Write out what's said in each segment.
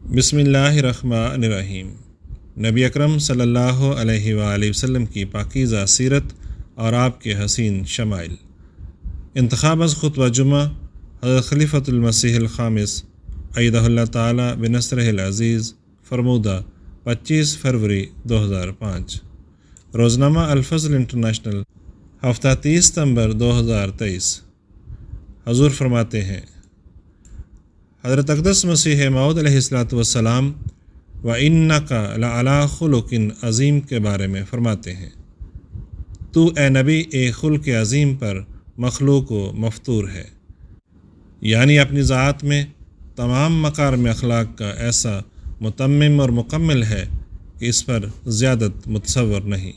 بسم اللہ الرحمن الرحیم۔ نبی اکرم صلی اللہ علیہ وآلہ وسلم کی پاکیزہ سیرت اور آپ کے حسین شمائل۔ انتخاب از خطبہ جمعہ حضرت خلیفۃ المسیح الخامس ایدہ اللہ تعالی بنصرہ العزیز، فرمودہ 25 فروری 2005۔ روزنامہ الفضل انٹرنیشنل، ہفتہ 30 ستمبر 2023۔ حضور فرماتے ہیں، حضرت اقدس مسیح موعود علیہ السلام وَإِنَّكَ لَعَلَىٰ خُلُقٍ عظیم کے بارے میں فرماتے ہیں، تو اے نبی ایک خلق عظیم پر مخلوق و مفطور ہے، یعنی اپنی ذات میں تمام مکارم اخلاق کا ایسا متمم اور مکمل ہے کہ اس پر زیادت متصور نہیں،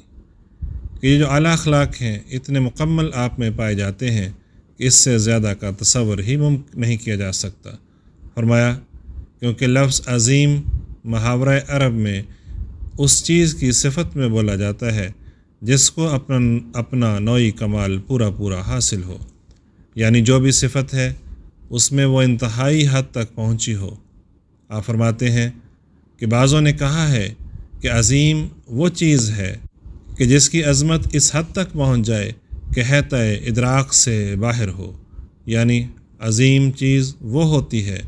کہ یہ جو اعلیٰ اخلاق ہیں اتنے مکمل آپ میں پائے جاتے ہیں کہ اس سے زیادہ کا تصور ہی ممکن نہیں کیا جا سکتا۔ فرمایا، کیونکہ لفظ عظیم محاورہ عرب میں اس چیز کی صفت میں بولا جاتا ہے جس کو اپنا نوعی کمال پورا حاصل ہو، یعنی جو بھی صفت ہے اس میں وہ انتہائی حد تک پہنچی ہو۔ آپ فرماتے ہیں کہ بعضوں نے کہا ہے کہ عظیم وہ چیز ہے کہ جس کی عظمت اس حد تک پہنچ جائے کہ احاطہ ادراک سے باہر ہو، یعنی عظیم چیز وہ ہوتی ہے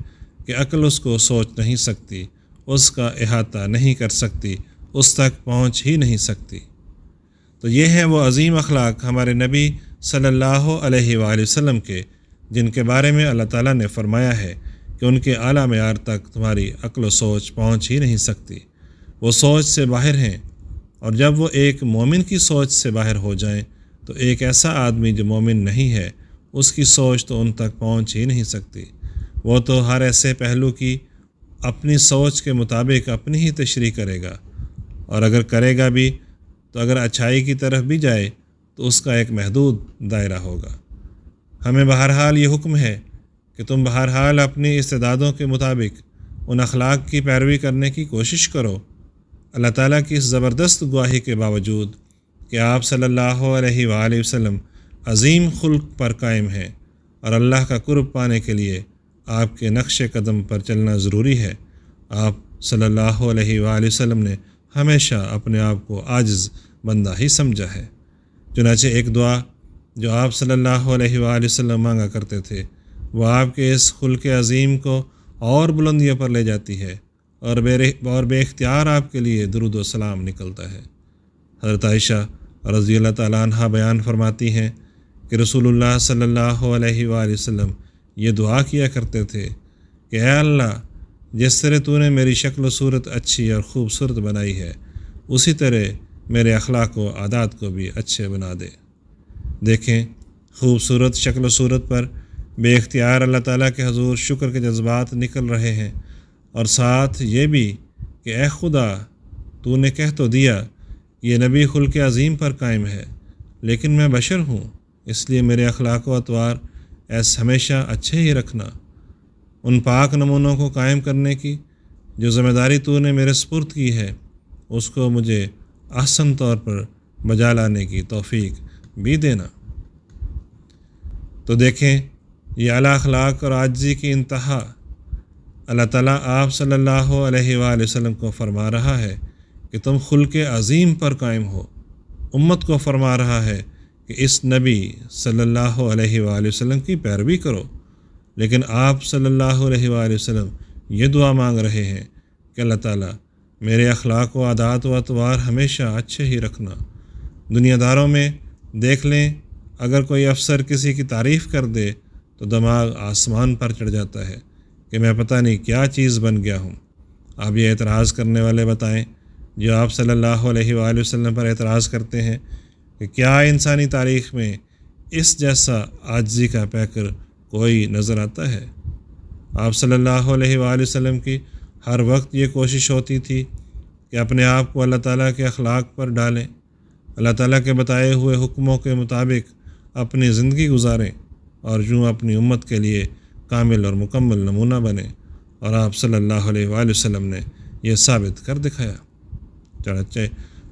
کہ عقل اس کو سوچ نہیں سکتی، اس کا احاطہ نہیں کر سکتی، اس تک پہنچ ہی نہیں سکتی۔ تو یہ ہیں وہ عظیم اخلاق ہمارے نبی صلی اللہ علیہ وآلہ وسلم کے، جن کے بارے میں اللہ تعالیٰ نے فرمایا ہے کہ ان کے اعلیٰ معیار تک تمہاری عقل و سوچ پہنچ ہی نہیں سکتی، وہ سوچ سے باہر ہیں۔ اور جب وہ ایک مومن کی سوچ سے باہر ہو جائیں تو ایک ایسا آدمی جو مومن نہیں ہے اس کی سوچ تو ان تک پہنچ ہی نہیں سکتی۔ وہ تو ہر ایسے پہلو کی اپنی سوچ کے مطابق اپنی ہی تشریح کرے گا، اور اگر کرے گا بھی تو اگر اچھائی کی طرف بھی جائے تو اس کا ایک محدود دائرہ ہوگا۔ ہمیں بہرحال یہ حکم ہے کہ تم بہرحال اپنی استعدادوں کے مطابق ان اخلاق کی پیروی کرنے کی کوشش کرو۔ اللہ تعالیٰ کی اس زبردست گواہی کے باوجود کہ آپ صلی اللہ علیہ وآلہ وسلم عظیم خلق پر قائم ہیں اور اللہ کا قرب پانے کے لیے آپ کے نقش قدم پر چلنا ضروری ہے، آپ صلی اللہ علیہ وآلہ وسلم نے ہمیشہ اپنے آپ کو عاجز بندہ ہی سمجھا ہے۔ چنانچہ ایک دعا جو آپ صلی اللہ علیہ وآلہ وسلم مانگا کرتے تھے وہ آپ کے اس خلق عظیم کو اور بلندیوں پر لے جاتی ہے، اور بے اختیار آپ کے لیے درود و سلام نکلتا ہے۔ حضرت عائشہ رضی اللہ تعالیٰ عنہ بیان فرماتی ہیں کہ رسول اللہ صلی اللہ علیہ وآلہ وسلم یہ دعا کیا کرتے تھے کہ اے اللہ، جس طرح تو نے میری شکل و صورت اچھی اور خوبصورت بنائی ہے اسی طرح میرے اخلاق و عادات کو بھی اچھے بنا دے۔ دیکھیں، خوبصورت شکل و صورت پر بے اختیار اللہ تعالیٰ کے حضور شکر کے جذبات نکل رہے ہیں، اور ساتھ یہ بھی کہ اے خدا، تو نے کہہ تو دیا یہ نبی خلق عظیم پر قائم ہے، لیکن میں بشر ہوں، اس لیے میرے اخلاق و اطوار ہمیشہ اچھے ہی رکھنا۔ ان پاک نمونوں کو قائم کرنے کی جو ذمہ داری تو نے میرے سپرد کی ہے اس کو مجھے احسن طور پر بجا لانے کی توفیق بھی دینا۔ تو دیکھیں، یہ اعلیٰ اخلاق اور عاجزی کی انتہا اللہ تعالیٰ آپ صلی اللہ علیہ وآلہ وسلم کو فرما رہا ہے کہ تم خلق عظیم پر قائم ہو، امت کو فرما رہا ہے کہ اس نبی صلی اللہ علیہ وآلہ وسلم کی پیروی کرو، لیکن آپ صلی اللہ علیہ وآلہ وسلم یہ دعا مانگ رہے ہیں کہ اللہ تعالیٰ میرے اخلاق و عادات و اطوار ہمیشہ اچھے ہی رکھنا۔ دنیا داروں میں دیکھ لیں، اگر کوئی افسر کسی کی تعریف کر دے تو دماغ آسمان پر چڑھ جاتا ہے کہ میں پتہ نہیں کیا چیز بن گیا ہوں۔ آپ یہ اعتراض کرنے والے بتائیں جو آپ صلی اللہ علیہ وآلہ وسلم پر اعتراض کرتے ہیں کہ کیا انسانی تاریخ میں اس جیسا عاجزی کا پیکر کوئی نظر آتا ہے؟ آپ صلی اللہ علیہ وآلہ وسلم کی ہر وقت یہ کوشش ہوتی تھی کہ اپنے آپ کو اللہ تعالیٰ کے اخلاق پر ڈالیں، اللہ تعالیٰ کے بتائے ہوئے حکموں کے مطابق اپنی زندگی گزاریں، اور یوں اپنی امت کے لیے کامل اور مکمل نمونہ بنیں، اور آپ صلی اللہ علیہ وآلہ وسلم نے یہ ثابت کر دکھایا۔ چنانچہ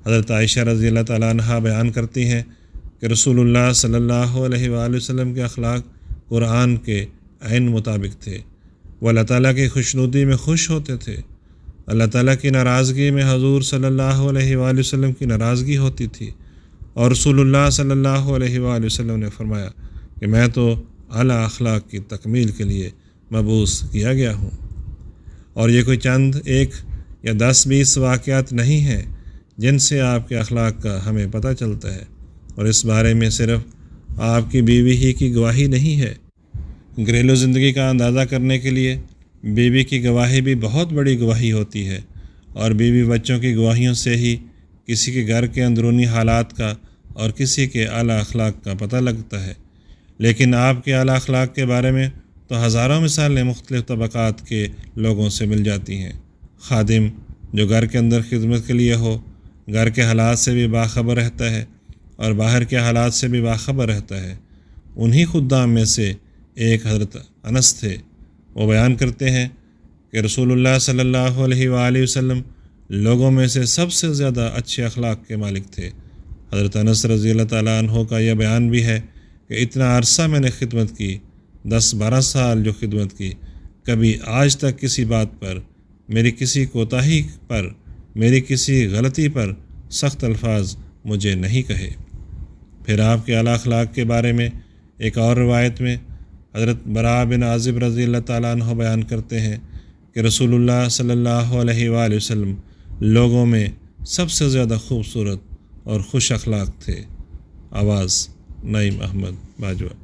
حضرت عائشہ رضی اللہ تعالیٰ عنہ بیان کرتی ہیں کہ رسول اللہ صلی اللہ علیہ وآلہ وسلم کے اخلاق قرآن کے عین مطابق تھے، وہ اللہ تعالیٰ کی خوشنودی میں خوش ہوتے تھے، اللہ تعالیٰ کی ناراضگی میں حضور صلی اللہ علیہ وآلہ وسلم کی ناراضگی ہوتی تھی، اور رسول اللہ صلی اللہ علیہ وآلہ وسلم نے فرمایا کہ میں تو اعلیٰ اخلاق کی تکمیل کے لیے مبعوث کیا گیا ہوں۔ اور یہ کوئی چند ایک یا 10-20 واقعات نہیں ہیں جن سے آپ کے اخلاق کا ہمیں پتہ چلتا ہے، اور اس بارے میں صرف آپ کی بیوی ہی کی گواہی نہیں ہے۔ گھریلو زندگی کا اندازہ کرنے کے لیے بیوی کی گواہی بھی بہت بڑی گواہی ہوتی ہے، اور بیوی بچوں کی گواہیوں سے ہی کسی کے گھر کے اندرونی حالات کا اور کسی کے اعلیٰ اخلاق کا پتہ لگتا ہے۔ لیکن آپ کے اعلیٰ اخلاق کے بارے میں تو ہزاروں مثالیں مختلف طبقات کے لوگوں سے مل جاتی ہیں۔ خادم جو گھر کے اندر خدمت کے لیے ہو، گھر کے حالات سے بھی باخبر رہتا ہے اور باہر کے حالات سے بھی باخبر رہتا ہے۔ انہی خدام میں سے ایک حضرت انس تھے۔ وہ بیان کرتے ہیں کہ رسول اللہ صلی اللہ علیہ وآلہ وسلم لوگوں میں سے سب سے زیادہ اچھے اخلاق کے مالک تھے۔ حضرت انس رضی اللہ تعالیٰ عنہ کا یہ بیان بھی ہے کہ اتنا عرصہ میں نے خدمت کی، 10-12 سال جو خدمت کی، کبھی آج تک کسی بات پر، میری کسی کوتاہی پر، میری کسی غلطی پر سخت الفاظ مجھے نہیں کہے۔ پھر آپ کے اعلیٰ اخلاق کے بارے میں ایک اور روایت میں حضرت براء بن عازب رضی اللہ تعالیٰ عنہ بیان کرتے ہیں کہ رسول اللہ صلی اللہ علیہ وآلہ وسلم لوگوں میں سب سے زیادہ خوبصورت اور خوش اخلاق تھے۔ آواز نعیم احمد باجوہ۔